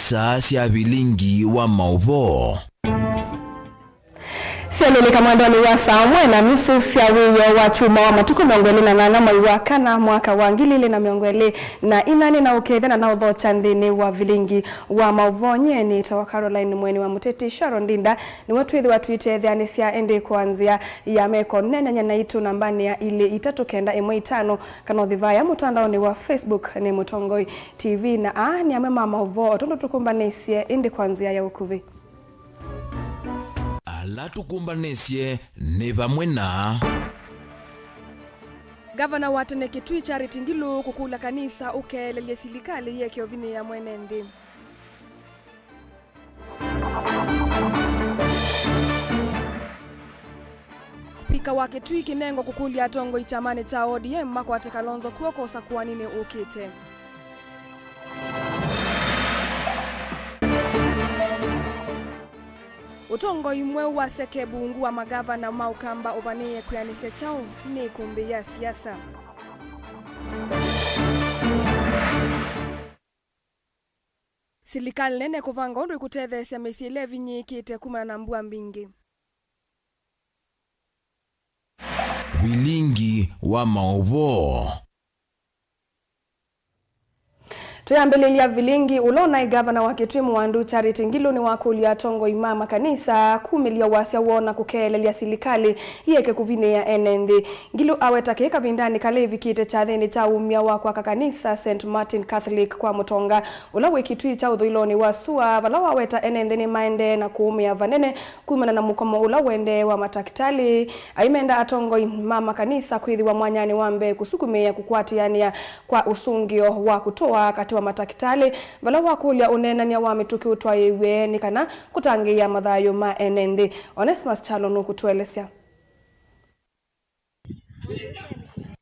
isa cia vilingi wa mauvo. Siamili kamwandoni wa samwe na nusu cia wiyo wa chuma wa matuko miongweli na nana mwaiwa kana mwaka wa ngilili na miongweli na inani na ukethana na udhocha ndini wa vilingi wa mauvonye ni tawa Caroline mweni wa muteti Sharon Dinda ni watu hithi watu itetheani cia ende kuanzia ya meko nene nyana itu nambani ya ili 395 kana uthivaya mutandaoni wa Facebook ni Mutongoi TV na ni amema mauvo otondo tukumbanesie ende kuanzia ya ukuvi. La tukumbanesie ni vamwe na Gavana wa Tene Kitui Charity Ngilu kukula kanisa ukelele silikali yeke ovini ya mwenendi. Spika wa Kitui Kinengo kukulia atongo ichamane cha ODM makwate Kalonzo kuokosa kuwanine ukite. Utongo imwe wa Sekebungu wa magavana maukamba ovanie kuyanise chao ni kumbi ya siasa. Silikali nene kuvanga undu ikutethesia mesiele vinyikite kumana na mbua mbingi. vilingi wa mauvo. Tuyambelelia vilingi ulona gavana wa Kitui Mwandu Charity Ngilu ni wakulia tongo imama kanisa kumilia wasia wona kukelelia silikali yeke kuvine ya NND. Ngilu aweta keka vindani kalevi kite cha theni cha umia wa kwa kanisa St. Martin Catholic kwa Mutonga. Ulawe Kitui cha udhuiloni wasua valawa aweta NND ni maende na kuumia vanene kumana na mukomo ulawende wa matakitali. Aimenda atongo imama kanisa kuithi wa mwanyani wambe kusukumia kukwatiania kwa usungio wa kutoa kati wa matakitali vala wakulia unenania wa mituki utwa yewe ni kana kutangia madhayo ma NND. Onesmus Chalo nukutuelesea.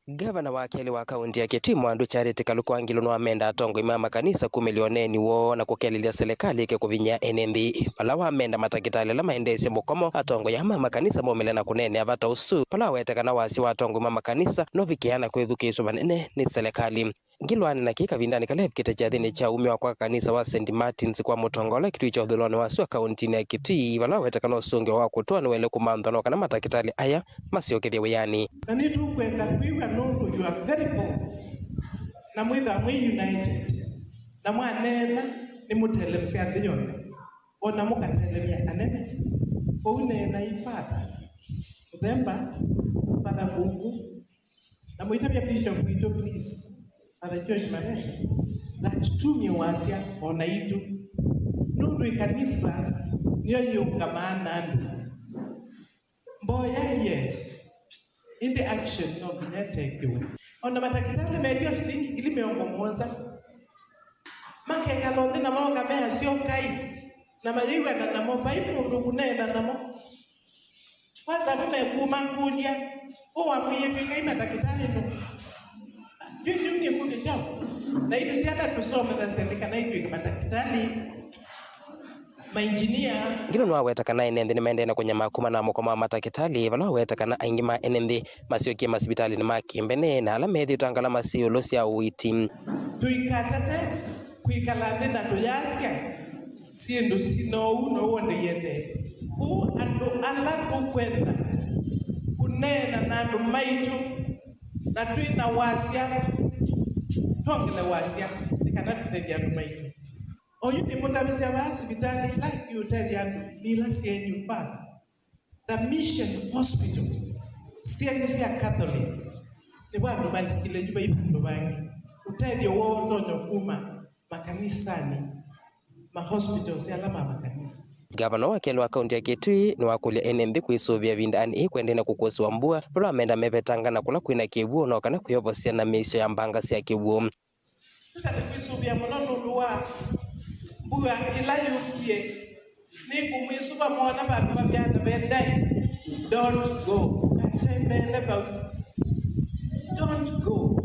Gavana wa Keli wa kaunti ya Kitui Mwandu Charity Kaluku Ngilu no amenda atongo imama kanisa kumilioneni wo na kukelilia serikali ke kuvinya NND. Palawa amenda matakitali la maendesi mukomo atongo ya mama kanisa momele na kunene avata usu. Palawa wetekana wasi wa atongo imama kanisa no vikiana kwethukiso vanene ni serikali. Ngilu na kika vindani kalev kite chathini cha umi wa kwa kanisa wa St. Martins kwa Mutongola Kitui cha udhuloni wa suwa kaunti ya Kitui. Palawa wetekana usungi wa kutoa ni wele kumandhono kana matakitali aya masio kithia weyani. Nanitu kwenda kuiwa nundu you are very bold. Na mwitha mwi united. Na mwanena ni mutelemsia thiyone. Ona mukatelemia anene. Oune na ifada. Udemba, Father Bungu. Na muitabia Bishop Mwito please. Father George Mareta. That tumi wasia ona itu. Nundu ikanisa niyo yungamana andu. Mboya yes. In the action no binyatekiwe ona matakitali medio silingi ili miongo mwanza makeka londe na moga mea sio kai na mayiwa na namo paipu ndugu nena namo kwanza mama kumangulia owa mwiye kai matakitali no juu ni kundi jao na hiyo si hata tusome za serikali na hiyo matakitali engineer Ngilu no aweta kana NND ni maende na kwenye makuma na mukoma matakitali vala aweta kana aingima NND masio kia masibitali ni makimbene na ala methi utangala masio losia uiti tuikatate kuikala na tuyasia siendo sino uno uonde yende ando ala kukwenda kunena na ndo maitu na tuina wasia tongele wasia nikana tuteja ndo maitu Oyu ni mutabisia wa hospitali like you tell you nila sienyu father. The mission hospitals sienyu siya Catholic. Ni wadu bali kile juba ipandu bangi. Utedio woto nyokuma makanisani ma hospitals ya lama makanisa. Gavana wa Keli wa kaunti ya Kitui ni wakulia NND kuisuvia vindani kuendena kukosi wa mbua pula amenda mevetanga na kula kuina kivuo na wakana kuyovosia na misio ya mbanga siya kivuo. Tutakufisuvia mnono luwa Bua ila yukie ni kumwisuba mwana bantu babyana bendai don't go katembele ba don't go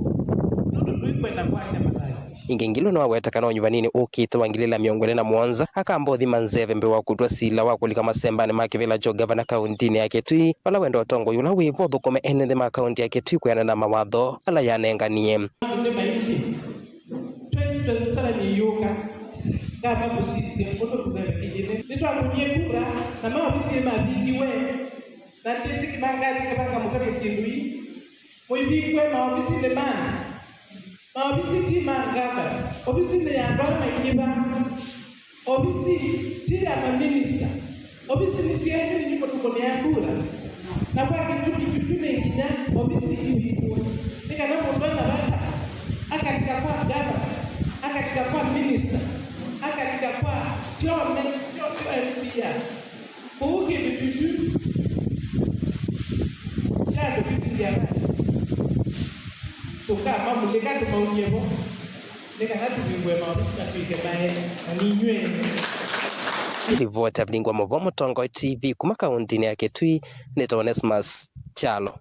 nundu tuikwenda kwasya madai Ingengilo no aweta kana nyuvanini ukito wangilila miongole na Mwanza akambothi manzeve mbe wa kutwa sila wa kulika masemba ni makivela jo gavana kaunti ya Kitui pala wendo otongo yula wivo thukome NND ma kaunti ya Kitui kuyana na mawatho ala yanenganie ni maiti 2027 ni yuka kama kusisi mkono kuzana kijine nitwakunye kura na maofisi mabingi we na tesi kimangati kama mukade skindui moibikwe maofisi le man maofisi tima ngaba ofisi le yandwa mainyiba ofisi tira ma minister ofisi ni sieni niko tukonea kura na kwa kitu kinya ofisi hivi nika na mbona bata akatika kwa gava akatika kwa minister akatika kwa chome MCS kuuki bibitu tado kipingia tuka mamulika tumauniebo nika na tubingwe maofisi na tuike bae na ninywe Rivota Mlingwa Movomo Tongo TV kuma kaunti ya Kitui ni Onesmus Chalo.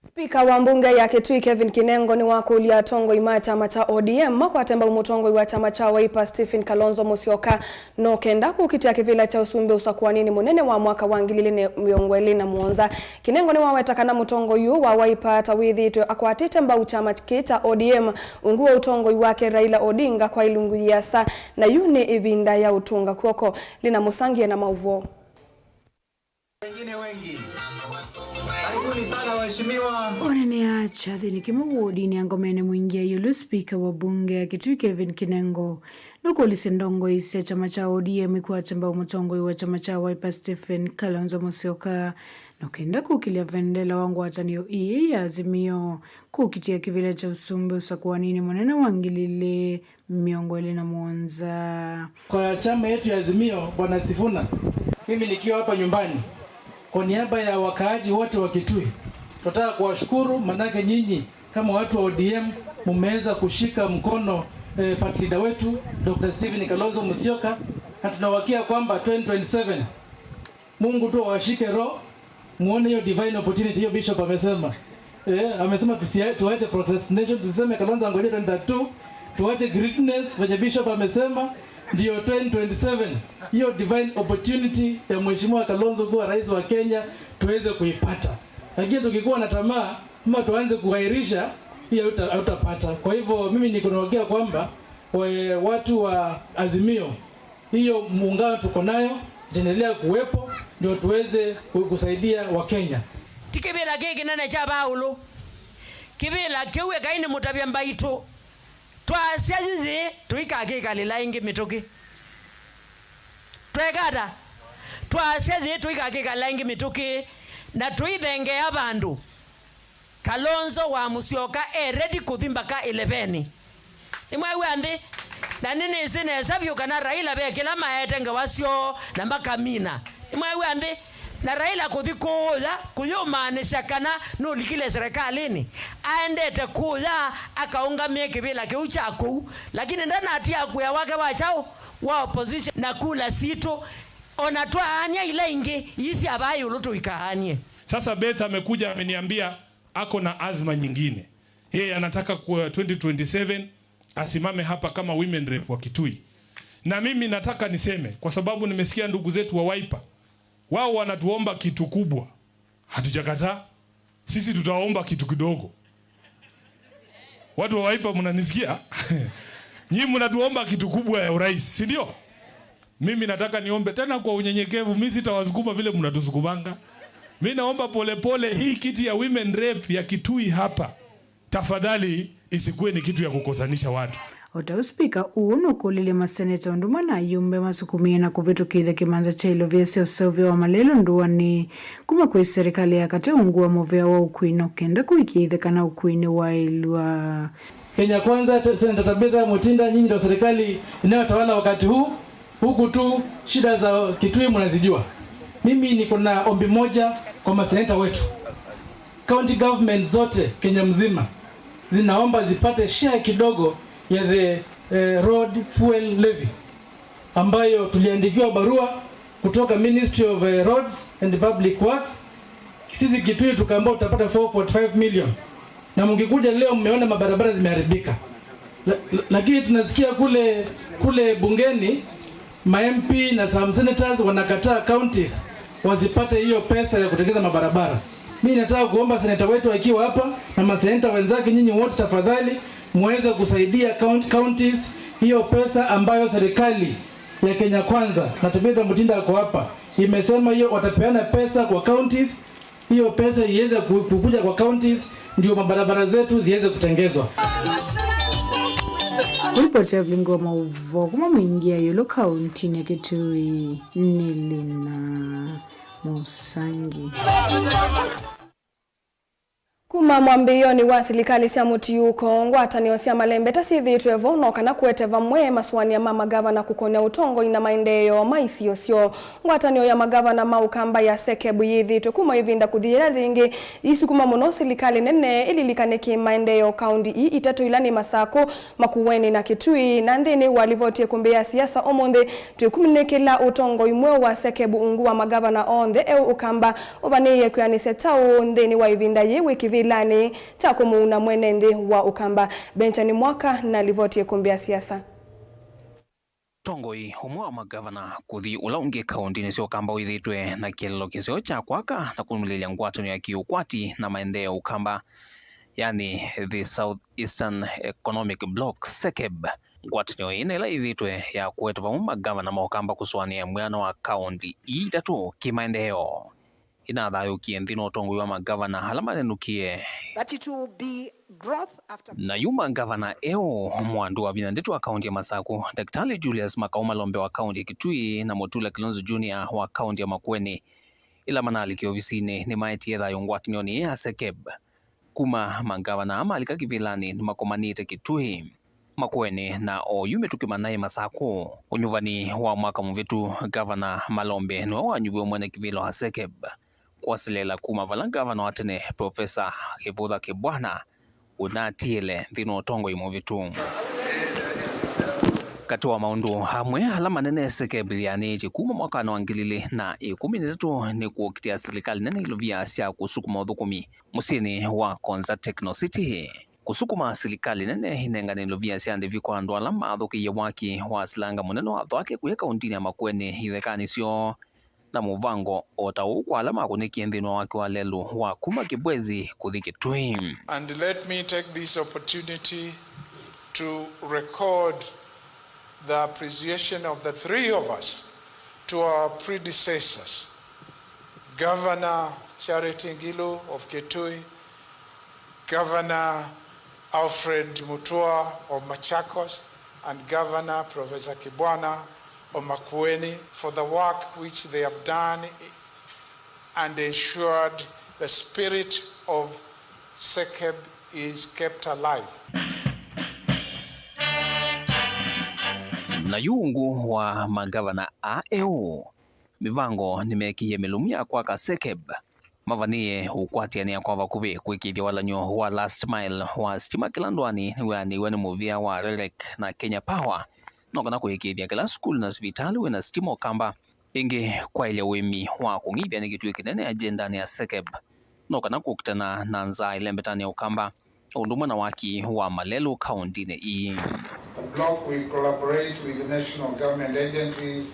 Spika wa mbunge ya Kitui Kevin Kinengo ni wako ulia tongo ima chama cha ODM mako atemba umutongo iwa chama cha Wiper Stephen Kalonzo Musyoka no kenda kukitia kivila cha usumbe usakuanini munene wa mwaka wa 2017 Kinengo ni wawetakana mutongo yu wa Wiper tawithi ito akwatite mba uchama cha ODM unguwa utongo iwake Raila Odinga kwa ilungu yasa na yuni ivinda ya utunga kuoko lina musangie na mauvo wengine wengi. Karibuni sana waheshimiwa. Onene acha thini kimuwodi ni angomene mwingia yulu speaker wa bunge ya Kitui Kevin Kinengo nuko lisendongo isi ya chama cha ODM kwa chamba umutongo wa chama cha Wiper Stephen Kalonzo Musyoka nokenda kukilia vendela wangu watanio ya Azimio kukitia kivile cha usumbe usakuanini munene wangilile miongo ile na muonza kwa chama yetu ya Azimio. Bwana Sifuna, mimi nikiwa hapa nyumbani kwa niaba ya wakaaji wote wa Kitui tunataka kuwashukuru, manake nyinyi kama watu wa ODM mmeweza kushika mkono party leader wetu Dr. Stephen Kalonzo Musyoka, na tunawakia kwamba 2027 Mungu tu awashike roho muone hiyo divine opportunity. Hiyo bishop amesema amesema tuache procrastination, tuseme Kalonzo angoje 2022, tuache greatness venye bishop amesema ndio 2027 hiyo divine opportunity ya mheshimiwa Kalonzo kuwa rais wa Kenya tuweze kuipata. Lakini tukikuwa na tamaa kama tuanze kughairisha hiyo utapata. Kwa hivyo mimi niko naongea kwamba watu wa Azimio hiyo muungano tuko nayo endelea kuwepo ndio tuweze kusaidia wa Kenya. Tikibela keke nana cha Paulo kibela kewe kaine mutabya mbaito twasyajuze tuikake kalila ingi mitoki twekata twasyajuze tuikake kalila ingi mitoki na tuithenge abandu Kalonzo wa Musyoka ready kuthimba ka 11 imwe wande na nini sine sabyo kana Raila be kila maete ngawasyo na makamina imwe wande na Raila kuthikuza kuyumanisha kana no likile serikalini aendete kuza akaungamia kibila kiuchaku, lakini ndana atia kuya wake wachao wa opposition na kula sito onatwa ania ile ingi isi abayo luto ikahanie. Sasa Beth amekuja ameniambia ako na azma nyingine, yeye anataka kwa 2027 asimame hapa kama women rep wa Kitui. Na mimi nataka niseme kwa sababu nimesikia ndugu zetu wa Wiper wao wanatuomba kitu kubwa, hatujakataa. Sisi tutaomba kitu kidogo. Watu wa Wiper mnanisikia? Nyinyi mnatuomba kitu kubwa ya urais, si ndio? Mimi nataka niombe tena kwa unyenyekevu, mimi sitawasukuma vile mnatusukumanga. Mimi naomba polepole hii kiti ya women rep ya Kitui hapa, tafadhali isikuwe ni kitu ya kukosanisha watu. Ota uspika unuko lile maseneta nduma na yumbe masukumia na kuvitu kithe kimanza cha ilo vyese usavyo wa malelo nduwani kuma kwa serikali ya kate ungua movea wa ukuino kenda kuikithe kana ukuino wa ilua Kenya Kwanza. Seneta Tabitha Mutinda, nyinyi ndio serikali inayotawala wakati huu, huku tu shida za Kitui mnazijua. Mimi niko na ombi moja kwa maseneta wetu. County government zote Kenya mzima zinaomba zipate share kidogo ya the road fuel levy ambayo tuliandikiwa barua kutoka Ministry of Roads and Public Works. Sisi Kitui tukaambia tutapata 4.5 million. Na mngekuja leo mmeona mabarabara zimeharibika. Lakini tunasikia kule bungeni ma-MP na some senators wanakataa counties wazipate hiyo pesa ya kutengeneza mabarabara. Mimi nataka kuomba seneta wetu akiwa hapa na maseneta wenzake, nyinyi wote tafadhali muweze kusaidia counties hiyo pesa ambayo serikali ya Kenya Kwanza na Tabitha Mutinda ako hapa imesema hiyo watapeana pesa kwa counties, hiyo pesa iweze kukuja kwa counties ndio mabarabara zetu ziweze kutengezwa. Ripoti ya Vlingoma uvo kuma mwingia yolo kaunti ya Kitui Nilina Musangi. Kuma mwambiyoni wa serikali cia mutiyuko ngwatanio cia malembe tasithitwe vono kana kweteva mwe maswani ya mama gavana kukonya utongo ina maendeleo maisio sio ngwatanio ya magavana maukamba ya Sekebu yithitwe kuma ivinda kuthira thingi isukuma muno serikali nene ililikaniki maendeleo kaundi itatu ilani Masako Makueni na Kitui na ndini walivotie kumbia siasa omonde tukuminikila utongo imwe wa Sekebu ungu wa magavana onde ukamba ovaniye kyanise tao ndini wa ivinda yewe vilani takumuuna mwenende wa ukamba Benchani Mwaka na livoti kumbia siasa. Tongoi umwe wa magavana kuthi ulaungi kaundi nisio kamba withitwe na kielelo kisio cha kwaka na kumulilia ngwatanio ya kiukwati na maendeleo ukamba yani the South Eastern Economic Bloc SEKEB. Ngwatanio ina ila ithitwe ya kuetwa magavana maukamba kuswania mwana wa kaundi itatu kimaendeleo. Inadhayukie nthino utongo wa magavana halama nenukie that it will be growth after na yuma gavana mwandu wa vinandetu wa kaunti ya Masako Daktari Julius Makau Malombe wa kaunti ya Kitui na Mutula Kilonzo Junior wa kaunti ya Makueni ila manali kiofisini ni maiti ya ngwatanio ni ya SEKEB kuma magavana amalika kivilani ni Makomanite Kitui Makueni na oyume tukimanaye Masako unyuvani wa mwaka mvitu gavana Malombe ni wanyuvi mwene kivilo ha SEKEB kwasilela kuma valangavana watene Profesa Kivutha Kibwana unatiele dhino tongo imovitu katoa maundu hamwe alama nene SEKEB yani kuma mwakano wa 2013 ni kuokitia serikali nene ilovia sia kusukuma udhukumi musini wa Konza Techno City kusukuma serikali nene hinenga nilovia sia ndiviko ando alama adhuki ya waki wa silanga muneno adhuake kuyeka undini ya Makueni hidhekani sio na muvango otau kwa alama kuniki ndino wake wa lelu wa kuma kibwezi kuthiki Kitui. And let me take this opportunity to record the appreciation of the three of us to our predecessors, Governor Charity Ngilu of Kitui, Governor Alfred Mutua of Machakos, and Governor Professor Kibwana of Makueni for the work which they have done and ensured the spirit of SEKEB is kept alive. Na yungu wa magavana mivango nimekiye milumia kwa ka SEKEB mavanie ukwatiania kwa vakuvi kuikithia walanyo wa last mile wa stima kilandwani wani muvia wa REREC na Kenya Power nokana kuikithia kila skulu na hospitali wena stima kamba ingi kwa ile wemi wa kungithia ni kitu kinene agenda ni ya SEKEB nokana kukutana na nza ile mbetani ya ukamba undumwa na waki wa Malelo County ne The bloc will collaborate with the national government agencies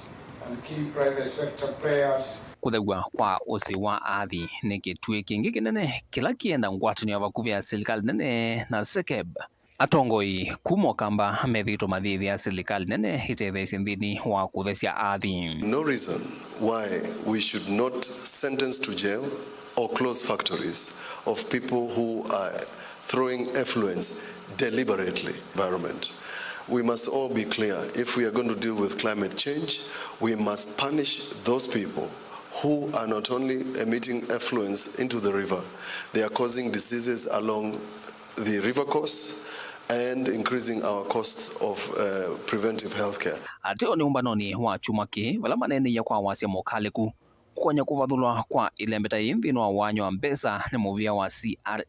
and key private sector players kuthegwa kwa usi wa athi ni kitui kingi kinene kila kienda ngwatanio vakuvya serikali nene na SEKEB atongoi kumo kamba methito mathithi ya serikali nene itethesya nthini wa kuthesya athi. No reason why we should not sentence to jail or close factories of people who are throwing effluents deliberately environment. We must all be clear, if we are going to deal with climate change, we must punish those people who are not only emitting effluents into the river, they are causing diseases along the river course and increasing our costs of preventive health care. Ateo ni umbanoni wa chumaki wala manene ya kwa wasi mokaleku kukonya kuvathulwa kwa ilembeta yinthino wa wanyo wa mbesa ni muvia wa CRA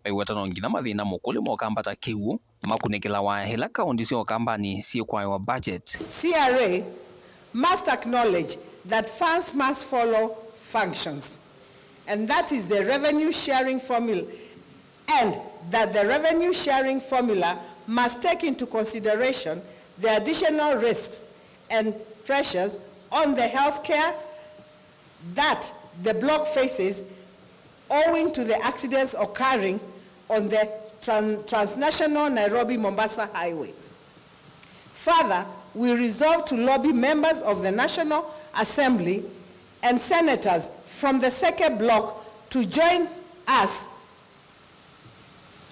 baiwatano ngina mathina mukuli mokambata kiwu makunikila wa hela kaundi sio kambani sio kwa wa budget. CRA must acknowledge that funds must follow functions, and that is the revenue sharing formula, and that the revenue sharing formula must take into consideration the additional risks and pressures on the healthcare that the bloc faces owing to the accidents occurring on the transnational Nairobi-Mombasa highway. Further, we resolve to lobby members of the National Assembly and senators from the Seke bloc to join us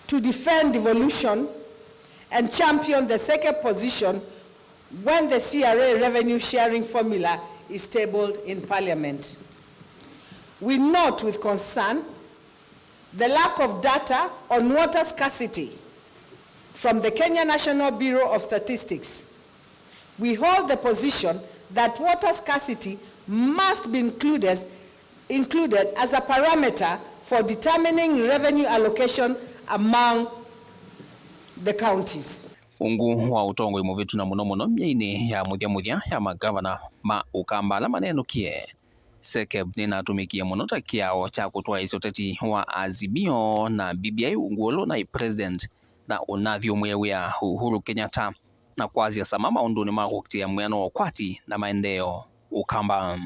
to defend devolution and champion the Seke position when the CRA revenue sharing formula is tabled in Parliament. We note with concern the lack of data on water scarcity from the Kenya National Bureau of Statistics. We hold the position that water scarcity must be included as a parameter for determining revenue allocation among the counties. Ungu wa utongo imuvitu na muno myeini ya muthia ya magavana ma ukambala maneno kie Seke ninatumikia monota kiao cha kutoa isoteti wa Azimio na BBI unguolo na president na unathio mwewe ya Uhuru Kenyatta na kwazia samama unduni makukitia mweno wakwati na maendeo ukamba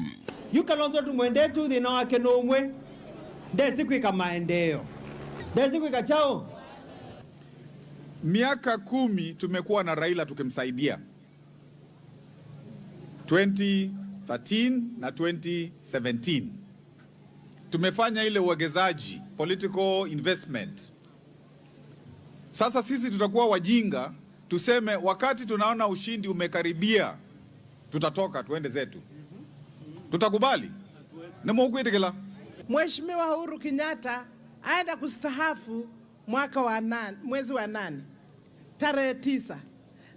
Kalonzo tumwende tu dhina wake no umwe desi kwika maendeo desi kwika chao. Miaka 10 tumekuwa na Raila tukimsaidia 2013 na 2017 tumefanya ile uwegezaji political investment. Sasa sisi tutakuwa wajinga tuseme wakati tunaona ushindi umekaribia tutatoka tuende zetu? Tutakubali? Nemokuitikela Mheshimiwa Uhuru Kenyatta aenda kustahafu mwezi wa 8 tarehe 9,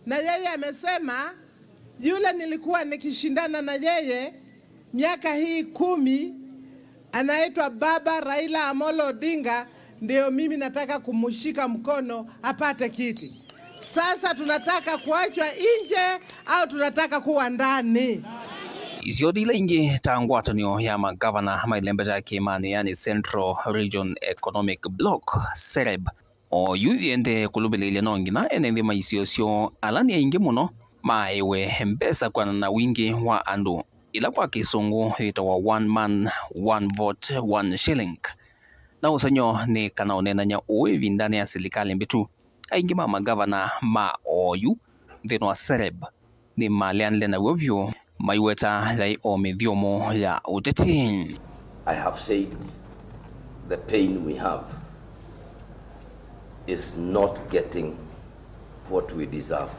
na yeye amesema yule nilikuwa nikishindana na yeye miaka hii 10 anaitwa Baba Raila Amolo Odinga, ndio mimi nataka kumshika mkono apate kiti. Sasa tunataka kuachwa nje au tunataka kuwa ndani? Isiodila ingi tangwatanio ya magavana mailembe ya Kimani yani Central Region Economic Bloc CEREB o yuyende kulubelele nongina enendi maisiosio alani ya ingi muno maewe mbesa kwa na wingi wa andu ila kwa kisungu itawa one man one vote one shilling na usanyo ni kanaonena nya uwevi ndani ya serikali mbitu aingi magavana ma oyu dhino wa CEREB ni malianle na wovyo maiweta lai o mediomo ya uteti. I have said the pain we have is not getting what we deserve.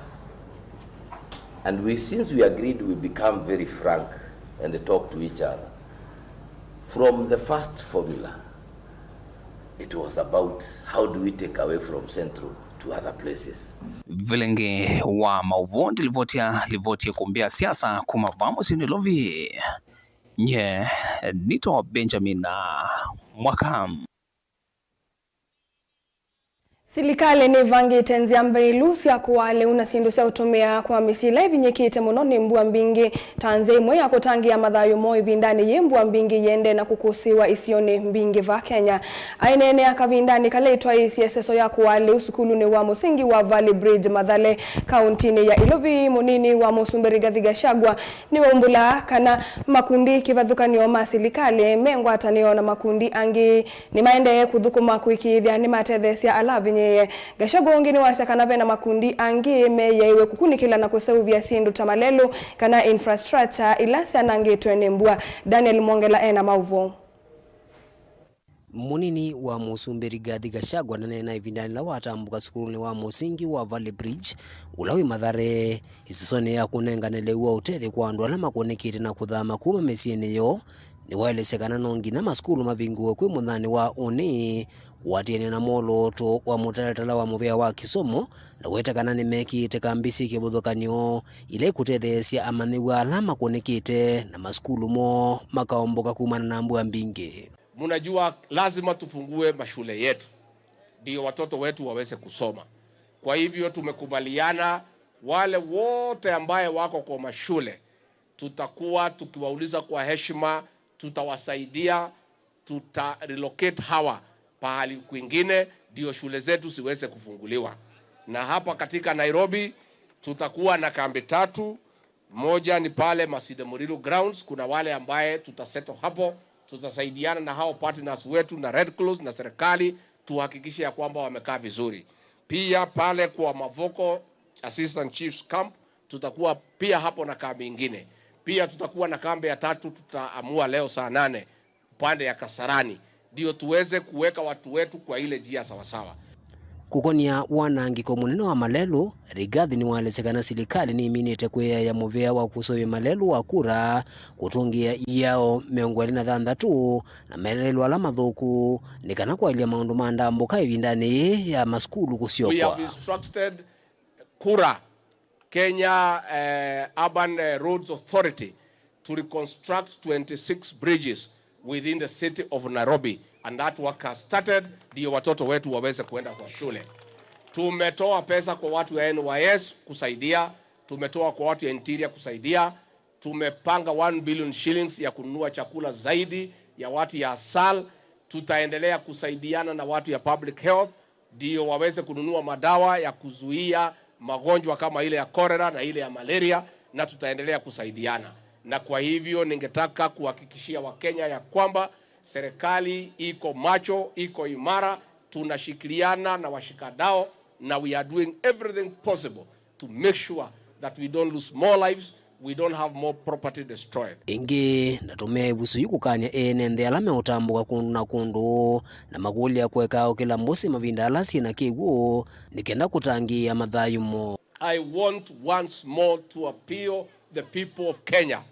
And since we agreed, we become very frank and talk to each other. From the first formula, it was about how do we take away from Central to other places. Vilenge wa mauvondi livotia kumbia siasa kumavamo sinilovi nye nito Benjamin na Mwakam. Silikale ni vangi tenzia mbailusi ya kuwale unasindusia utumia kwa misila hivi nyekite mononi mbua mbingi tanze mwe ya kutangi ya madhayo moi vindani ye mbua mbingi yende na kukusiwa isione mbingi va Kenya. Ainene ya kavindani kale itwa isi eseso ya kuwale usukulu ni wa musingi wa Valley Bridge madhale kauntini ya Ilovi munini wa Musumberi Gashagwa ni umbula kana makundi kivadhuka ni oma silikale mengwa ataniona makundi angi ni maende kudhukuma kuikidhia ni matethesia alavinye Gashagwa ngini washakanave na makundi angi meyaiwe kukunikila na kusewu vya sindu tamalelu kana infrastructure ilasi anangi tuenembua. Daniel Mwongela ena mauvo. Munini wa Musumberi Gashagwa na ivindani la watambuka sukuru wa musingi wa Valley Bridge ulawi madhare isisone ya kunenganelewa utete kwa andu alama kuonekite na kuthama kuma mesiene yo ni waelesekana nongi na maskulu mavinguwe kwe mudhani wa oni watiene na moloto wa mutaratala wa muvea wa kisomo na wetakana ni meki tekambisi kibudhokanyo ile kutethesia amaniwa alama kuonekite na maskulu mo makaomboka kumana na mbua mbingi. Munajua lazima tufungue mashule yetu ndio watoto wetu waweze kusoma. Kwa hivyo tumekubaliana wale wote ambaye wako kwa mashule tutakuwa tukiwauliza kwa heshima, tutawasaidia, relocate hawa pahali kwingine ndio shule zetu siweze kufunguliwa. Na hapa katika Nairobi tutakuwa na kambi 3. Moja ni pale Masinde Muliro grounds, kuna wale ambaye tutaseto hapo, tutasaidiana na hao partners wetu na Red Cross na serikali tuhakikishe ya kwamba wamekaa vizuri. Pia pale kwa Mavoko Assistant Chiefs Camp tutakuwa pia hapo na kambi ingine. Pia tutakuwa na kambi ya 3 tutaamua leo saa 8 upande ya Kasarani, ndio tuweze kuweka watu wetu kwa ile njia sawasawa. Kukonia wanangiko munene wa Malelu, Rigathi ni walechekana serikali ni iminite kwea ya muvea wa kusowe Malelu wa kura kutungia yao 26 na Malelu ala mathuku nikana kwa ilia maundu mandambuka ivindani ya maskulu kusiokwa. We have instructed Kura, Kenya Urban Roads Authority, to reconstruct 26 bridges within the city of Nairobi, and that work has started, ndio watoto wetu waweze kuenda kwa shule. Tumetoa pesa kwa watu ya NYS kusaidia, tumetoa kwa watu ya Interior kusaidia, tumepanga 1 billion shillings ya kununua chakula zaidi ya watu ya ASAL. Tutaendelea kusaidiana na watu ya public health ndio waweze kununua madawa ya kuzuia magonjwa kama ile ya cholera na ile ya malaria, na tutaendelea kusaidiana. Na kwa hivyo ningetaka kuhakikishia Wakenya ya kwamba serikali iko macho, iko imara, tunashikiliana na washikadao, na we are doing everything possible to make sure that we don't lose more lives, we don't have more property destroyed. Ingi natumia ivusu yukukanya enende alame utambuka kundu na kundu na maguli ya kuwekao kila mbusi mavinda alasi na kigu nikenda kutangia madhayumo. I want once more to appeal the people of Kenya.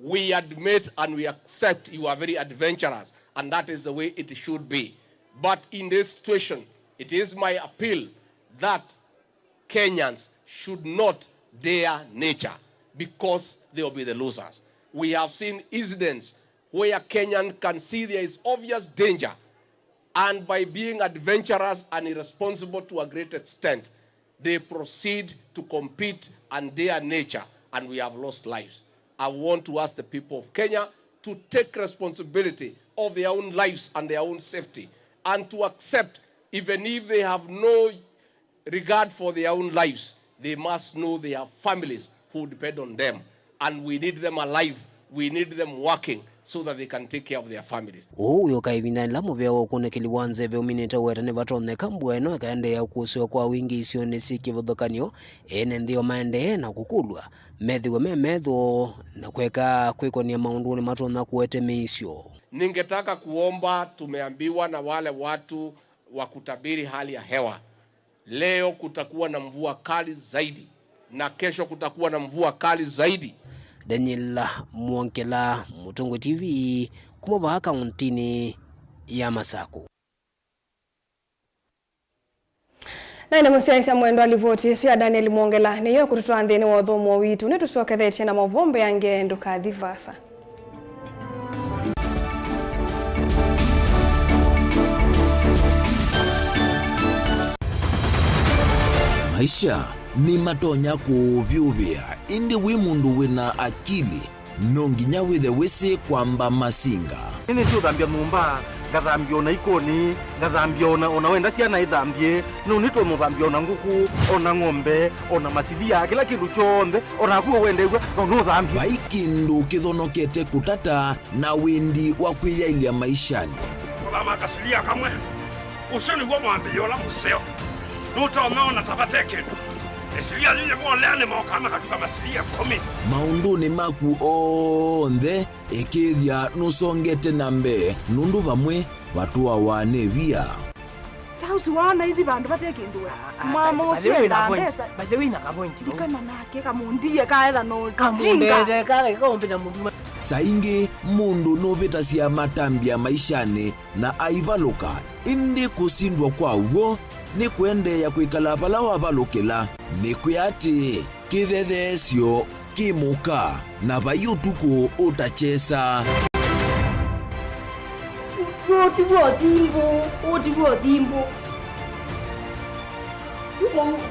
We admit and we accept you are very adventurous, and that is the way it should be. But in this situation, it is my appeal that Kenyans should not dare nature, because they will be the losers. We have seen incidents where Kenyan can see there is obvious danger, and by being adventurous and irresponsible to a great extent, they proceed to compete and dare nature, and we have lost lives. I want to ask the people of Kenya to take responsibility of their own lives and their own safety, and to accept, even if they have no regard for their own lives, they must know they have families who depend on them, and we need them alive, we need them working, so that they can take care of their families. Uyo kaivindani la muvea wakune kiliwanze ve uminita uwetane vatone kambueno kaende ya kusio kwa wingi isione siki vodhokanyo ene ndio maende na kukulwa methiwe memedho na kweka kwikonia maunduni matona kuwete meisyo. Ningetaka kuomba, tumeambiwa na wale watu wa kutabiri hali ya hewa, leo kutakuwa na mvua kali zaidi na kesho kutakuwa na mvua kali zaidi. Daniel Mwonkela, Mutungu TV, kumova kauntini ya Masaku. Na ina musiaisha mwendo alivoti siya Daniel Mwongela ni yo kututua ndeni wa dhomo witu ni tusuwaketheche na mavombe yange nduka dhivasa. Maisha ni matonya kuvyuvia indi wimundu wina akili nonginya withe wisi kwamba masinga. Nini sio dhambia mumba, gathambia ona ikoni, gathambia ona wenda ciana ithambie, no nito muthambia ona nguku, ona ng'ombe, ona masivia, kila kindu chonde, ona kuo wendegwe, no thambia. Vaikindu kithonokete kutata na windi wa kwiyailia maishani. Othama kasilia kamwe, usoni gwa mwambia ola museo, nuta omeona tabateke. Esilia zinye kwa leane maokama katika masilia 10. Maunduni maku onthe ekithia nusongete nambe nundu vamwe watuwa wanevia. Tausi wana hithi bandu bateke ndua. Mama oswe na pesa. Badewina kapointi. Ikana nake kamundiye kaela no kamundere kale kaombina mundu. Saingi mundu novita sia matambia maishani na aivaluka indi kusindwa kwa uo ni kwende ya kuikala pala wavalukila ni kuyati kithethesyo kimuka na vayutuku utachesa. Otivo dimbo.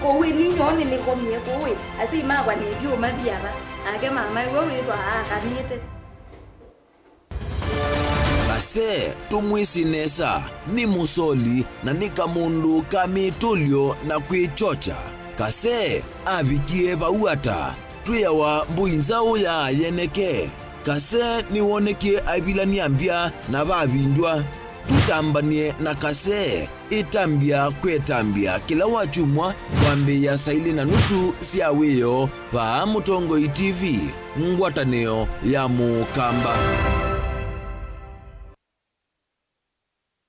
Kowe ni nyone ni komie kowe. Asi mawa ni dio mabiaba. Age mama wewe ndo akanite. Kase tumwisi nesa ni musoli na nika mundu kamitulio na kwichocha. Kase abikie bauata tuyawa mbuinzao ya yeneke. Kase ni woneke abila niambia na babindwa. tutambanie na kase itambia kwetambia kila wachumwa kwambi ya saili na nusu siawiyo pa Mutongoi TV ngwatanio ya Mukamba.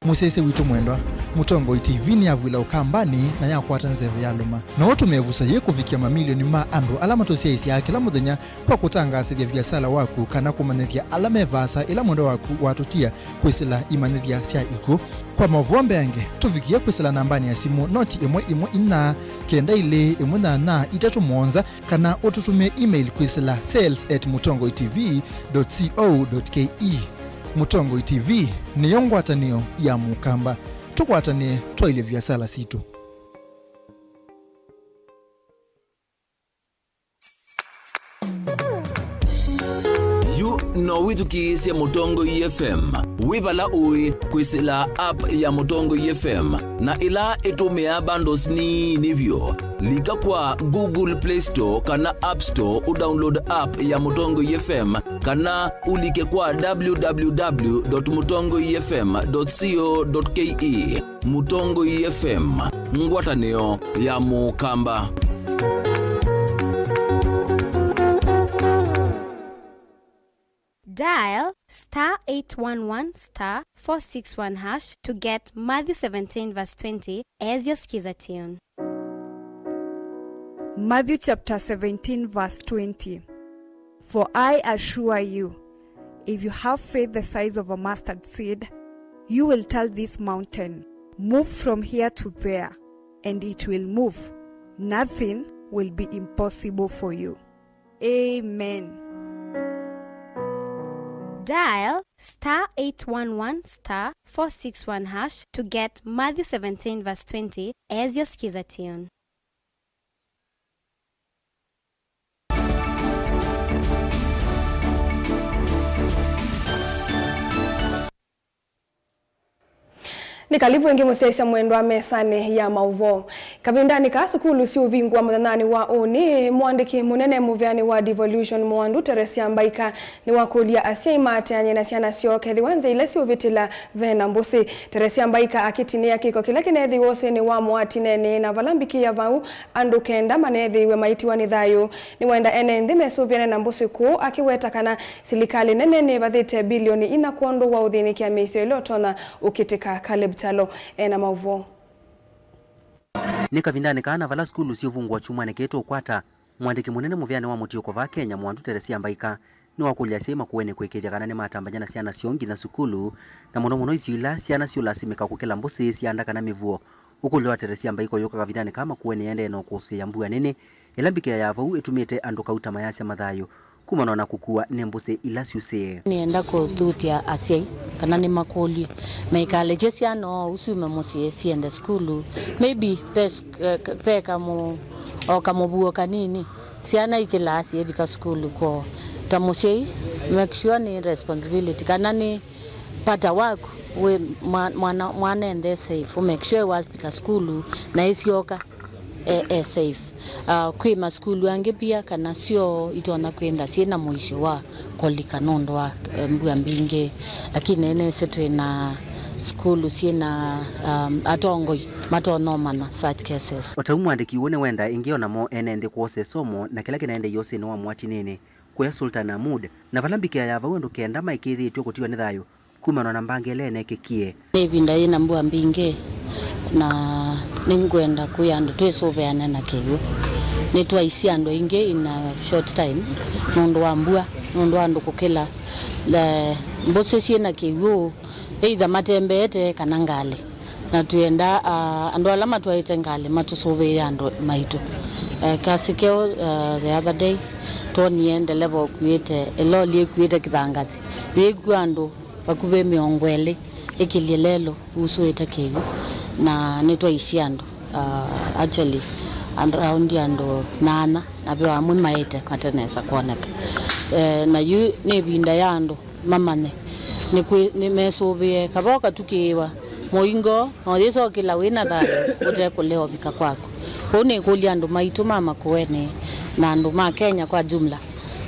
Musese witu mwendwa Mutongoi TV ni avwila ukambani na yakwata nzeve ya luma na watu mevusa ye kufikia mamilioni ma andu alama tosia isi ya kila muthenya kwa kutangasa vya biasala waku kana kumanethia alama evasa ila mwendo waku watutia kwisila imanethia sia iku kwa mavombe yange tufikia kwisila nambani ya simu noti imwe ina kenda ile imwe na itatu monza kana ututumie email kwisila sales@mutongoitv.co.ke. Mutongoi TV ni yongwatanio ya Mukamba. Tukwatanie twaile vyasala situ. No withukiisya Mutongoi FM wibala ui kwisila app ya Mutongoi FM na ila itumia bundles ni nivyo lika kwa Google Play Store kana App Store udownload app ya Mutongoi FM kana ulike kwa www.mutongoifm.co.ke. Mutongoi FM ngwatanio ya Mukamba. Dial *811*461# to get Matthew 17 verse 20 as your skiza tune. Matthew chapter 17 verse 20. For I assure you, if you have faith the size of a mustard seed, you will tell this mountain, move from here to there, and it will move. Nothing will be impossible for you. Amen. Dial *811*461# to get Matthew 17 verse 20 as your skiza tune. Nikalivu wengi musesa mwendo wa mesane ya mauvo. Kavindani ka sukulu si uvingwa mudhanani wa uni mwandiki munene muvyani wa Devolution Mwandu Teresia Mbaika ni wakulia asia imate anye na siana sio kethi wanze ile si uvitila vena mbusi. Teresia Mbaika akitinia kiko kila kinethi wose ni wa mwati nene na valambiki ya vau andu kenda manethi we maiti wanidhayu ni wenda ene ndime suvyane na mbusi kuu akiweta kana silikali nene ne vadhite bilioni ina kuondu wa udhini kia meisio ilotona ukitika Caleb Talo ena mauvo. Nika vindani kana vala skulu si uvungwa chumwa neketo ukwata mwandiki munene muvyane wa Mutioko va Kenya Mwandu Teresia Mbaika ni wakulia sema kuwene kwekethia kana ne matambanya siana siongi na sukulu na muno isila siana sio lasimika kukela mbusi sianda kana mivuo ukulewa Teresia Mbaika yoka kavindani kama kuwene yende no kose ya mbuya nene elambike ya vau etumite andu kauta mayasi mathayo kumana na kukua nembuse ilasiuse nienda kuthutia asiai kana ni makoli meikale jesia no usume musie siende skulu maybe peka mu o kamubuo kanini siana ikilasi ebika skulu ko tamusie make sure ni responsibility kana ni pata wako we mwana ende safe make sure was bika skulu na isioka safe kwima skulu yange pia kana sio itona kwenda siena mwisho wa kolika nondo wa mbuya mbinge lakini ene setwe na skulu siena atongoi matonomana such cases wataumwa andiki wone wenda ingiona mo ene ndi kuose somo na kila kinaende yose ni wa mwati nene kwa Sultan Ahmud na valambike ya vawendo kenda maikithi ityo kutiwa ni thayo kumana na mbangele nekekie nebinda ina mbuya mbinge na ningwenda kuyanda twesobeana na kewe netwa isiando inge in a short time nondo wambua nondo ando kokela le mbose siena kewe either matembete kana ngale na tuenda ando alama twaite ngale matusobe ando maito kasikeo the other day toni ende level kuite eloli kuite kidangati yegwando bakube miongwele ekilelelo usueta kewe na netwa isiando actually around yando nana nabewa mwe maete matenesa kuoneka na yu nebinda yando mamane ni mesobie kaboka tukiwa moingo nodiso kila wina dale ute kuleo bika kwako kone kuliando maitu mama kuene na ndo ma Kenya kwa jumla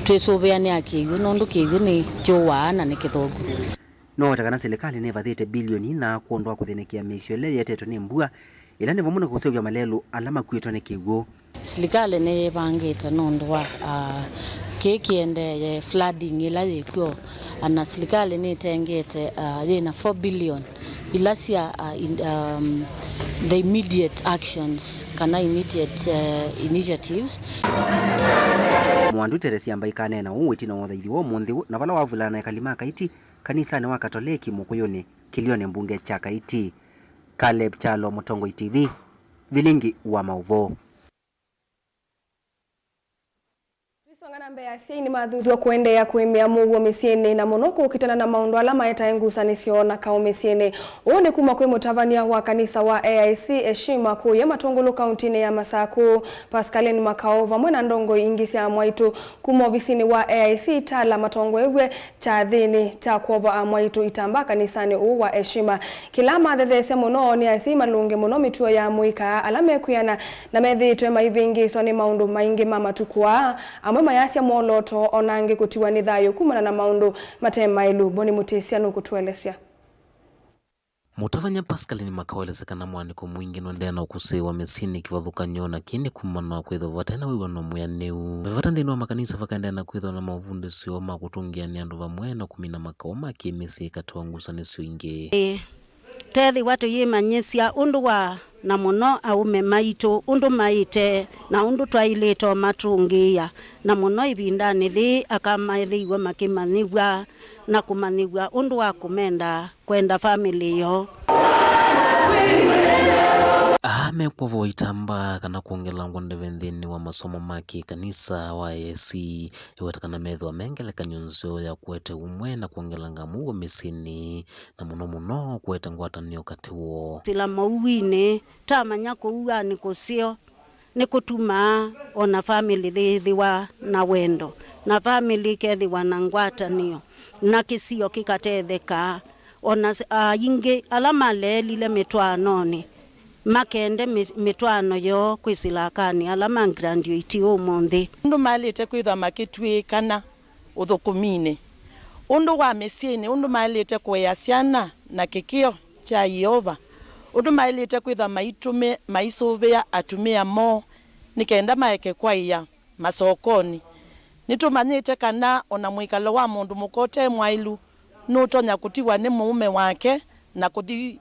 twesobia ni akiyo nondo kiyo ni jowana ni kidogo no takana serikali ne vathite bilioni na kuondoa kuthenekia misiole yeteto ni mbua ila ne vamuna kusevya malelu alama kwitwa ne kigo. Serikali ne bangita nondwa kekiende flooding ila yekyo ana serikali ne tengete yena 4 billion ilasia the immediate actions kana immediate initiatives. Mwandu Teresia Mbaika nena uwiti na wathaithi wo munthi na vala wavulana kalima kaiti kanisa ne wa Katoliki mukuyuni kilione mbunge cha Kaiti. Caleb Chalo, Mutongo TV, Vilingi wa Mauvo. Songana Mbeya siini mathuthu kuendea kuimia muguo misiene na monoko ukitana na maundu alama yataengusanisio na kao misiene. Uone kuma kwe mutavania wa kanisa wa AIC Heshima kuu ya Matongolo kauntini ya Masaku. Pascaline Makaova mwena ndongo ingisi ya Mwaitu kuma ofisini wa AIC tala Matongo ewe cha dhini ta kuova Mwaitu itamba kanisani wa Heshima. Kilama dhethese mono ni AIC malunge mono mituo ya muika alame kuyana na medhi tuwe maivingi so ni maundu maingi mama tukua amwe mayasi ya moloto onange kutiwa ni thayo kumana na maundu matema ilu boni mutisia nukutuelesya. Mutavanya Pascaline Makawa mwaniko mwingi nondea na ukusewa mesini kivathuka nyona kini kumana kwitho vatena wiwa no mwianeu. Vevata ndinu wa makanisa vakaendea na kwitho na mauvundi sio makutungia ni andu vamwe na kumina makao makimisi ikatuangusa nisio ingi. Tethi watu yimanyisya undu wa na muno aume maitu undu maite na undu twailito matungia na muno ibindani thi akamaithiwa makimaniwa na kumaniwa undu wa kumenda kwenda family yo. Mekwovo itamba kana kuongela ngonde vendini wa masomo maki kanisa wa AIC iwatakana metho mengele kanyunzo ya kuete umwe na kuongela ngamu wa misini na muno kuete ngwatanio kati wo. Sila mauwine tamanya kuua ni kusio ni kutuma ona family thiwa na wendo na family kethiwa na ngwatanio na kisio kikatetheka ona ingi alama lelile mitwanoni makende mitwano yo kwisilakani alama ngrandio itio umonthi. Undu malite kwitha makitwikana uthukumine undu wa misiini undu malite kuya ciana na kikio cha Yehova undu malite kwitha maitume maisuvia atumia mo nikenda maeke kwaiya masokoni nitumanyite kana ona mwikalo wa mundu mukote mwailu nutonya kutiwa ni muume wake na kuthi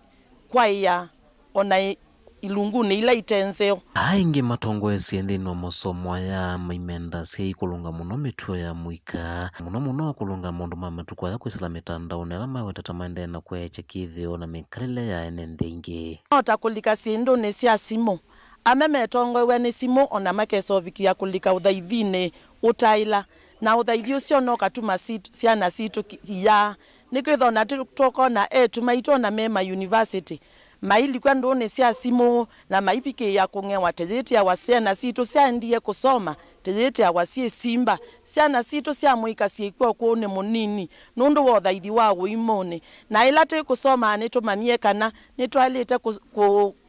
kwaiya ona ilunguni ila itenzeo. Aingi matongo esiende no masomo ya maimenda si kulunga muno mituo ya muika muno kulunga mundu mamatuko ya kwisila mitandao nela mawetata maende na kweche kithio na mikalile ya enendingi. Otakulika sindu ni sia simu ameme tongo we ni simu ona makeso vikia kulika uthaithine utaila na uthaithi ucio no katuma ciana citu ya nikwitho na toko na tumaito na mema university maili kwa ndone cia simu na maipike ya kungewa tezeti ya wasiana situ cia ndiye kusoma tezeti ya wasie simba ciana situ cia muika ciekwa kuone munini nundu wo thaithi wa guimone na ilate kusoma nitumanie kana nitwalite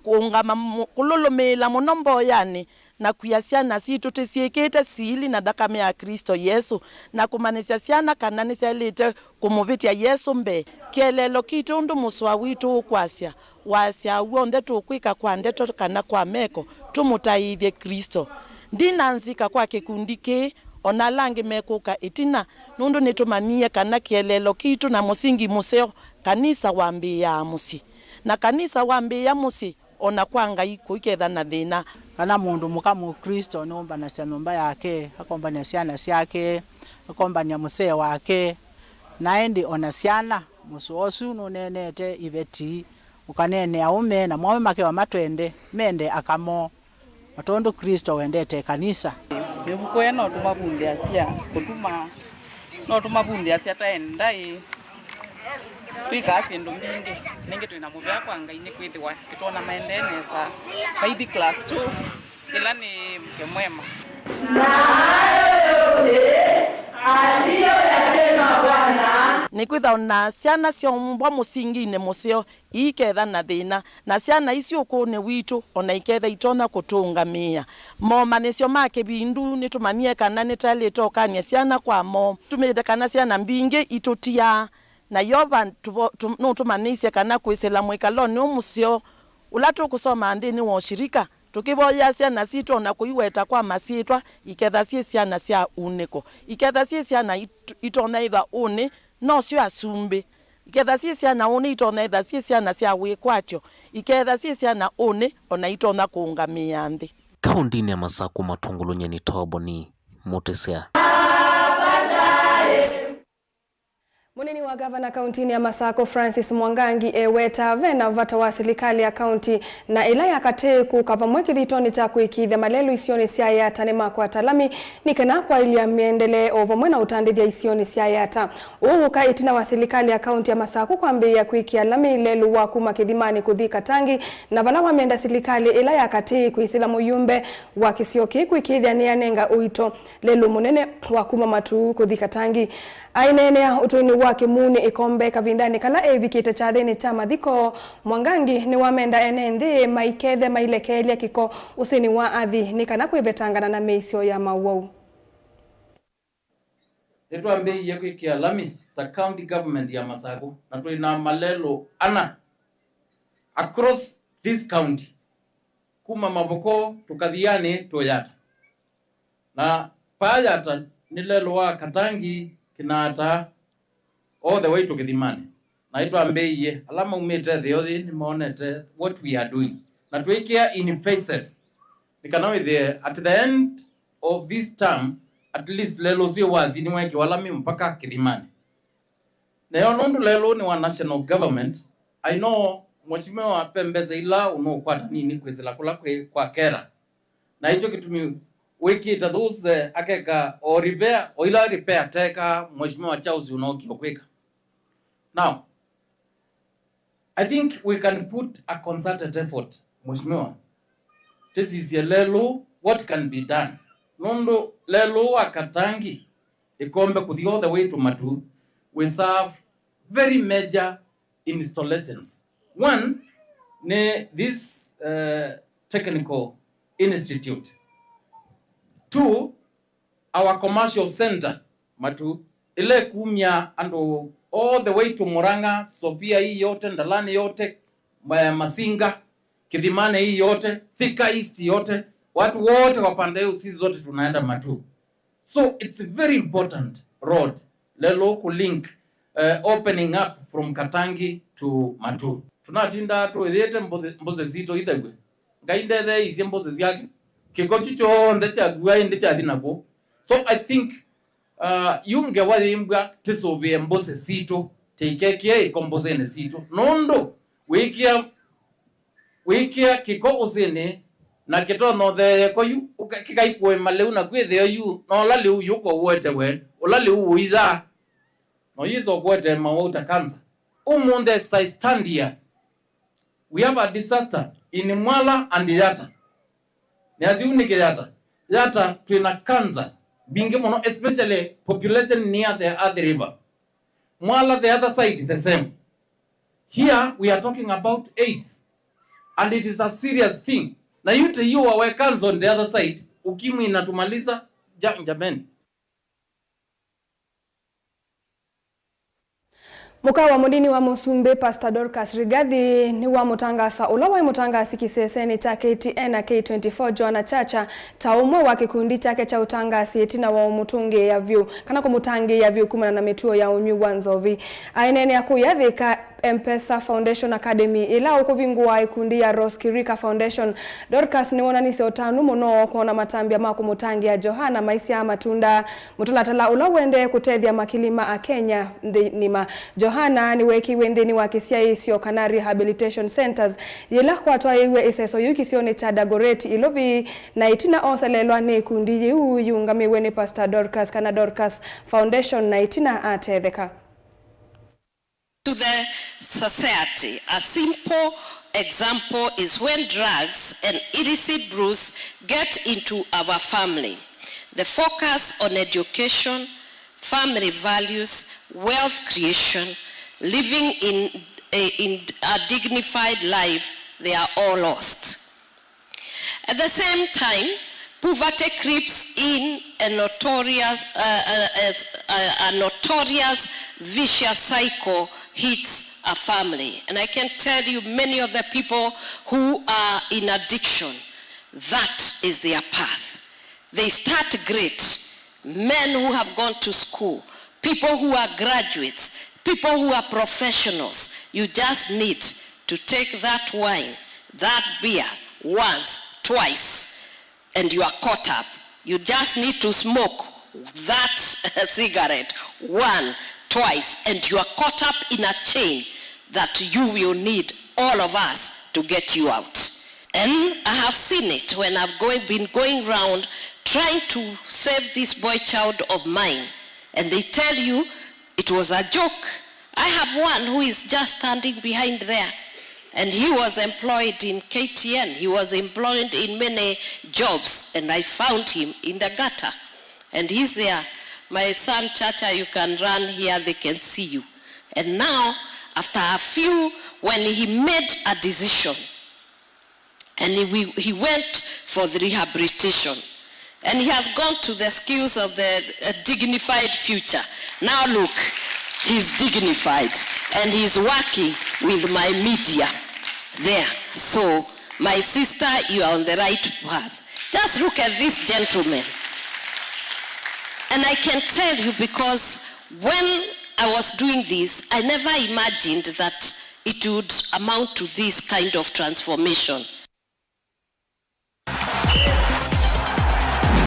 kuungama kululumila munombo yani na kuya ciana situ tisiekete sili na dakame ya Kristo Yesu na kumanisya ciana kana nisialite kumuvitia Yesu mbe kielelo kitu undu muswa witu ukwasya wasya uonde tukwika kwa ndeto kana kwa meko tumutaithie Kristo ndinanzika kwa kikundike ona langi mekuka itina nundu nitumanie kana kielelo kitu na musingi museo kanisa wambia musi na kanisa wambia musi ona kwanga iko iketha na thina kana mundu mukamu Kristo nomba na nyumba yake akomba na ciana ciake akomba na musee wake naendi ona ciana musuosu nunenete iveti ukanene aume na mwawe make wa matwende mende akamo matondu Kristo wendete kanisa bibuko no tumabundi asia kutuma no tumabundi asia taendai twikasi ndumbingi ningi twina muvya kwanga ini kwithiwa kitona maendeneza baby class 2 ila ni mke mwema aliyosema Bwana nikwitha na ciana cio mbwa musingine musio iketha na thina na ciana icio kune witu ona iketha itona kutungamia moma nicio make bindu nitumanie kana nitalito kania ciana kwa mo tumite kana ciana mbingi itutia na yoba no tumanise kana kwisela mwikalo ni umusio ulato kusoma andini wa shirika tukiboya ciana citu na kuiweta kwa masitwa iketha ciana cia uniko iketha ciana itona itha uni no cio asumbi iketha ciana uni itona itha ciana cia wikwatyo iketha ciana uni ona itona kuungamia nthi. Kaundini ya Masaku matungulunya ni tobo ni Mutesea. Munini wa gavana kauntini ya Masako Francis Mwangangi eweta vena vata wa serikali ya kaunti na ilaya kateku kava mweki dhitoni cha kuikidha malelu isioni siayata nema kwa talami nikena kwa ili ya miendele ovo mwena utandidhi ya isioni siayata. Uhuka itina wa serikali ya kaunti ya Masako kwa mbi ya kuikia lami lelu wakuma kidhimani kudhika tangi na vala wa mienda serikali ilaya kateku kuisila muyumbe wa kisioki kuikidha ni anenga uito lelu munene wakuma matu kudhika tangi. Ainenea utuini wake muni ikombe kavindani kana evikite chadheni chama dhiko Mwangangi ni wamenda enende maikethe mailekelia kiko usini wa adhi ni kana kuibetangana na meisio ya mawau. Netu ambei yeku ikia lami ta county government ya Masako na tuina malelo ana across this county kuma maboko tukadhiane toyata na payata nilelo wa Katangi kinata all the way to Kidhimani. Na ito ambeye alama umete theothi ni maonete what we are doing. Na tuikia in phases. Nikanawe there at the end of this term at least lelo zio wathi ni waki walami mpaka Kidhimani. Na yonondu lelo ni wa national government. I know mheshimiwa Pembeze ila unokwata nini kwezela kula kwa kera. Na hicho kitumi wiki ita those akeka or repair or ila repair teka mheshimiwa Charles unoki okweka. Now I think we can put a concerted effort mheshimiwa. This is lelo what can be done. Nondo lelo wa Katangi ikombe kuthi all the way to Matu we serve very major installations. One ne this technical institute. Two, our commercial center, Matu, ile kumya ando all the way to Muranga, Sofia hii yote, Ndalani yote, Masinga, Kidhimane hii yote, Thika East yote, watu wote wapande sisi zote tunaenda Matu. So it's a very important road, lelo ku link opening up from Katangi to Matu. Tunatinda tu ezete mboze zito idegwe. Ngainde the izi mboze ziyake. Kikochicho ndecha guai ndecha dinako. So I think yunge wali imbwa tesobe mbose sito teikekie ikomboze ne sito. Nondo wikia kiko osene na kito no the koyu kikaikwe maleu na kwethe yu no lale uyu ko wote we olale uiza no yizo wote mawota kanza umunde sai stand here. We have a disaster in Mwala and Yata. Niazi unike Yata tuina kanza bingi mono, especially population near the other river. Mwala the other side the same. Here we are talking about AIDS and it is a serious thing. Na yute yu wawe kanza on the other side ukimwi inatumaliza jameni. Muka wa mudini wa Musumbe Pastor Dorcas Rigathi ni wa mutangasa ulawa mutangasi kiseseni cha KTN na K24 Joana Chacha taumwe wa kikundi chake cha utangasi etina wa umutunge ya view kana kumutange ya view kumana na metuo ya unyu wanzovi ainene ya kuyathika M-Pesa Foundation Academy ila ukuvingua ikundi ya Roskirika Foundation. Dorcas ni wona nise otanu muno kuona matambia mako mutangi ya Johana maisia matunda mutulatala ula wende kutethia makilima a Kenya nima Johana ni weki wendeni wa Kisiaisio Canary Rehabilitation Centers yila kwa toa iwe iseso yuki sione cha Dagoreti ilovi na itina oselelwa ni kundi yu yungami weni Pastor Dorcas kana Dorcas Foundation na itina atetheka. To the society, a simple example is when drugs and illicit brews get into our family. The focus on education, family values, wealth creation, living in a dignified life, they are all lost. At the same time, Poverty creeps in a notorious vicious cycle hits a family. And I can tell you many of the people who are in addiction, that is their path. They start great. Men who have gone to school, people who are graduates, people who are professionals. You just need to take that wine, that beer, once, twice, and you are caught up. You just need to smoke that cigarette one, twice, and you are caught up in a chain that you will need all of us to get you out. And I have seen it when I've been going around trying to save this boy child of mine, and they tell you it was a joke. I have one who is just standing behind there, and he was employed in KTN. He was employed in many jobs, and I found him in the gutter, and he's there. My son, Chacha, you can run here, they can see you. And now, after a few, when he made a decision, and he went for the rehabilitation, and he has gone to the skills of the dignified future. Now look, he's dignified, and he's working with my media there. So, my sister, you are on the right path. Just look at this gentleman. And I can tell you, because when I was doing this, I never imagined that it would amount to this kind of transformation.